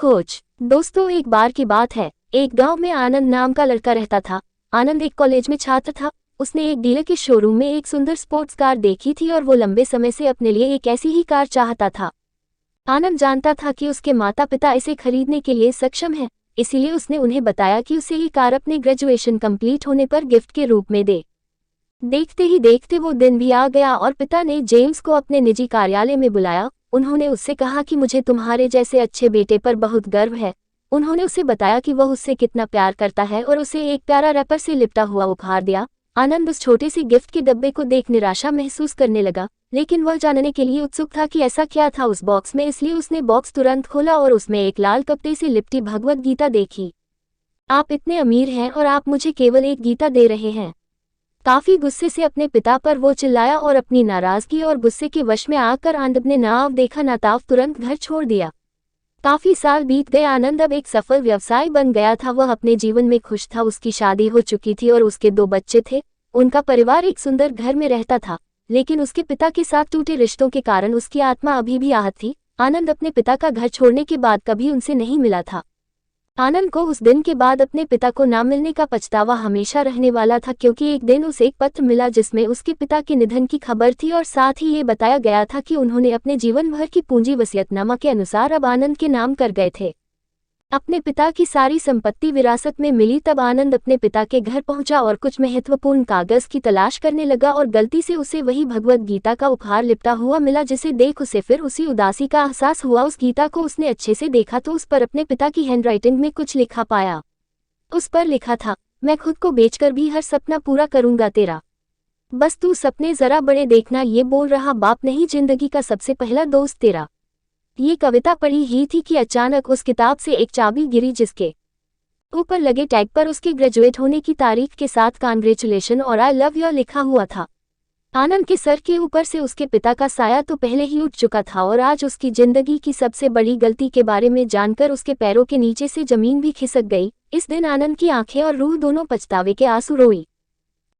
खोज। दोस्तों, एक बार की बात है, एक गांव में आनंद नाम का लड़का रहता था। आनंद एक कॉलेज में छात्र था। उसने एक डीलर के शोरूम में एक सुंदर स्पोर्ट्स कार देखी थी और वो लंबे समय से अपने लिए एक ऐसी ही कार चाहता था। आनंद जानता था कि उसके माता पिता इसे खरीदने के लिए सक्षम हैं, इसीलिए उसने उन्हें बताया कि उसे ये कार अपने ग्रेजुएशन कंप्लीट होने पर गिफ्ट के रूप में दे। देखते ही देखते वो दिन भी आ गया और पिता ने जेम्स को अपने निजी कार्यालय में बुलाया। उन्होंने उससे कहा कि मुझे तुम्हारे जैसे अच्छे बेटे पर बहुत गर्व है। उन्होंने उसे बताया कि वह उससे कितना प्यार करता है और उसे एक प्यारा रैपर से लिपटा हुआ उपहार दिया। आनंद उस छोटे सी गिफ्ट के डब्बे को देख निराशा महसूस करने लगा, लेकिन वह जानने के लिए उत्सुक था कि ऐसा क्या था उस बॉक्स में, इसलिए उसने बॉक्स तुरंत खोला और उसमें एक लाल कपड़े से लिपटी भगवद गीता देखी। आप इतने अमीर हैं और आप मुझे केवल एक गीता दे रहे हैं। काफी गुस्से से अपने पिता पर वो चिल्लाया और अपनी नाराजगी और गुस्से के वश में आकर आनंद ने नाव देखा नाताव तुरंत घर छोड़ दिया। काफी साल बीत गए। आनंद अब एक सफल व्यवसाय बन गया था। वह अपने जीवन में खुश था। उसकी शादी हो चुकी थी और उसके 2 बच्चे थे। उनका परिवार एक सुंदर घर में रहता था, लेकिन उसके पिता के साथ टूटे रिश्तों के कारण उसकी आत्मा अभी भी आहत थी। आनंद अपने पिता का घर छोड़ने के बाद कभी उनसे नहीं मिला था। आनंद को उस दिन के बाद अपने पिता को ना मिलने का पछतावा हमेशा रहने वाला था, क्योंकि एक दिन उसे एक पत्र मिला जिसमें उसके पिता के निधन की खबर थी और साथ ही ये बताया गया था कि उन्होंने अपने जीवन भर की पूंजी वसीयतनामा के अनुसार अब आनंद के नाम कर गए थे। अपने पिता की सारी संपत्ति विरासत में मिली। तब आनंद अपने पिता के घर पहुंचा और कुछ महत्वपूर्ण कागज की तलाश करने लगा और गलती से उसे वही भगवद गीता का उपहार लिपटा हुआ मिला, जिसे देख उसे फिर उसी उदासी का एहसास हुआ। उस गीता को उसने अच्छे से देखा तो उस पर अपने पिता की हैंडराइटिंग में कुछ लिखा पाया। उस पर लिखा था, मैं खुद को बेचकर भी हर सपना पूरा करूंगा तेरा, बस तू सपने जरा बड़े देखना। ये बोल रहा बाप नहीं, जिंदगी का सबसे पहला दोस्त तेरा। ये कविता पढ़ी ही थी कि अचानक उस किताब से एक चाबी गिरी, जिसके ऊपर लगे टैग पर उसके ग्रेजुएट होने की तारीख के साथ कांग्रेचुलेशन और आई लव यू लिखा हुआ था। आनंद के सर के ऊपर से उसके पिता का साया तो पहले ही उठ चुका था और आज उसकी जिंदगी की सबसे बड़ी गलती के बारे में जानकर उसके पैरों के नीचे से जमीन भी खिसक गई। इस दिन आनंद की आंखें और रूह दोनों पछतावे के आंसू रोई।